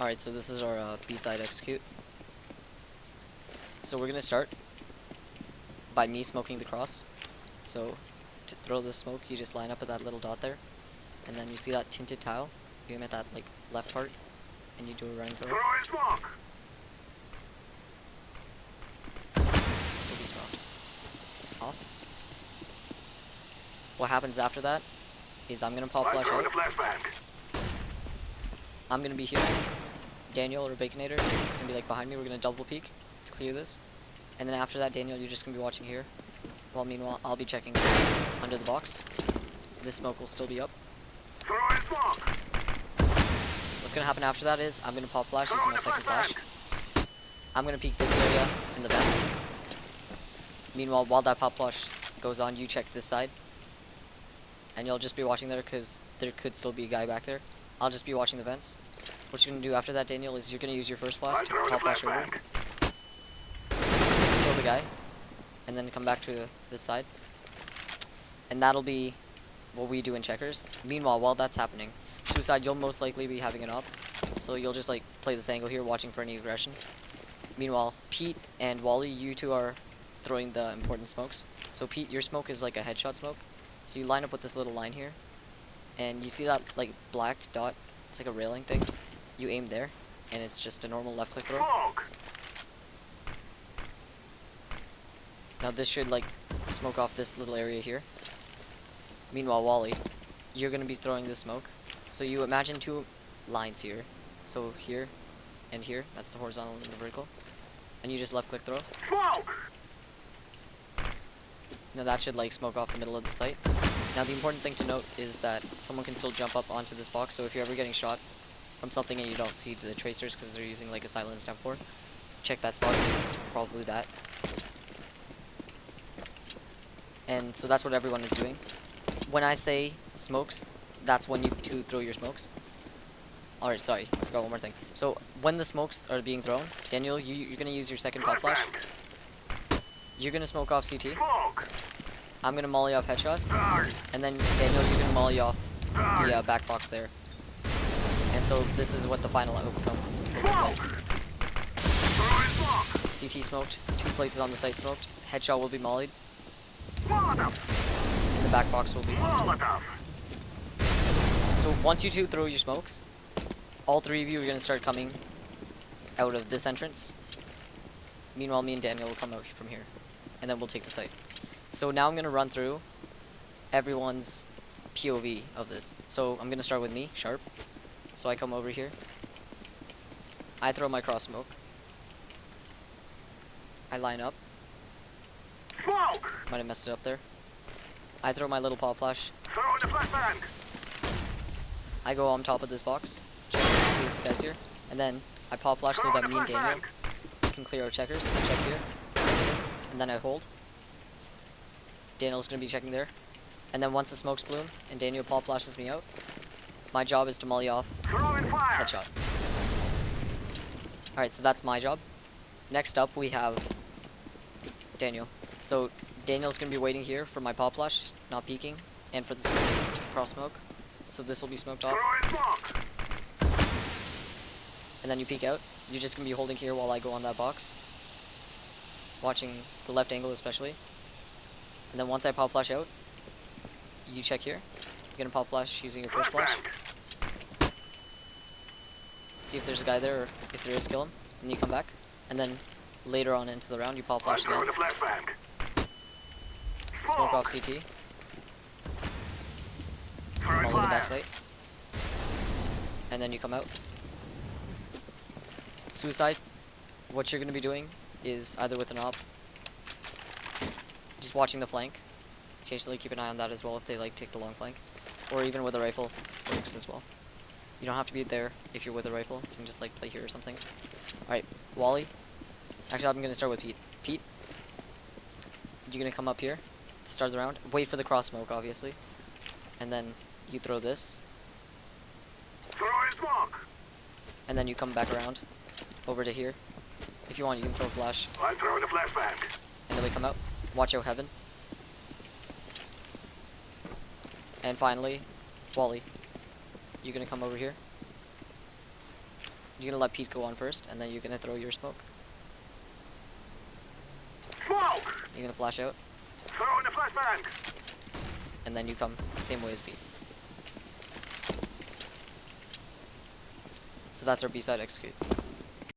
Alright, so this is our B-side execute. So we're gonna start by me smoking the cross. So to throw the smoke, you just line up at that little dot there, and then you see that tinted tile. You aim at that like left part, and you do a running throw. This will be smoked. Off. What happens after that is I'm gonna pop flash out. I'm gonna be here. Daniel or Baconator is gonna be like behind me. We're gonna double peek to clear this, and then after that, Daniel, you're just gonna be watching here. While meanwhile, I'll be checking under the box. This smoke will still be up. What's gonna happen after that is I'm gonna pop flash using my second flash. I'm gonna peek this area in the vents. Meanwhile, while that pop flash goes on, you check this side, and you'll just be watching there because there could still be a guy back there. I'll just be watching the vents. What you're gonna do after that, Daniel, is you're gonna use your first flash to pop flash over, kill the guy, and then come back to this side. And that'll be what we do in checkers. Meanwhile, while that's happening, suicide, you'll most likely be having an op, so you'll just like play this angle here, watching for any aggression. Meanwhile, Pete and Wally, you two are throwing the important smokes. So Pete, your smoke is like a headshot smoke. So you line up with this little line here, and you see that like black dot, it's like a railing thing. You aim there, and it's just a normal left click throw. Now this should like smoke off this little area here. Meanwhile, Wally, you're gonna be throwing this smoke. So you imagine two lines here. So here and here, that's the horizontal and the vertical. And you just left click throw. Now that should like smoke off the middle of the site. Now the important thing to note is that someone can still jump up onto this box, so if you're ever getting shot from something and you don't see the tracers because they're using like a silenced M4, check that spot, probably that. And so that's what everyone is doing. When I say smokes, that's when you two throw your smokes. Alright, sorry, I forgot one more thing. So when the smokes are being thrown, Daniel, you're gonna use your second pop flash. You're gonna smoke off CT. I'm gonna molly off headshot, and then Daniel, you're gonna molly off the back box there. And so this is what the final outcome will look like. CT smoked, 2 places on the site smoked, headshot will be mollied, and the back box will be mollied. So once you two throw your smokes, all 3 of you are gonna start coming out of this entrance. Meanwhile, me and Daniel will come out from here, and then we'll take the site. So now I'm going to run through everyone's POV of this. So I'm going to start with me, Sharp. So I come over here. I throw my cross smoke. I line up. Might have messed it up there. I throw my little pop flash. I go on top of this box. Check to see if the guy's here. And then I pop flash so that me and Daniel can clear our checkers. Check here. And then I hold. Daniel's gonna be checking there. And then once the smokes bloom and Daniel pop flashes me out, my job is to molly off headshot. Alright, so that's my job. Next up we have Daniel. So Daniel's gonna be waiting here for my pop flash, not peeking, and for this cross smoke. So this will be smoked off. And then you peek out. You're just gonna be holding here while I go on that box. Watching the left angle especially. And then once I pop flash out, you check here. You're gonna pop flash using your first flash. See if there's a guy there, or if there is, kill him. And you come back. And then later on into the round, you pop flash again. Smoke off CT. Molly the backside. And then you come out. Suicide, what you're gonna be doing is either with an op, just watching the flank. Occasionally keep an eye on that as well if they like take the long flank. Or even with a rifle works as well. You don't have to be there if you're with a rifle. You can just like play here or something. Alright, Wally. Actually, I'm gonna start with Pete. Pete, you're gonna come up here, start the round. Wait for the cross smoke, obviously. And then you throw this. And then you come back around over to here. If you want, you can throw a flash. I'm throwing a flashbang. And then we come out. Watch out heaven. And finally, Wally, you're gonna come over here. You're gonna let Pete go on first, and then you're gonna throw your smoke. Smoke! You're gonna flash out, Throw in the flashbang! and then you come the same way as Pete. So that's our B side execute.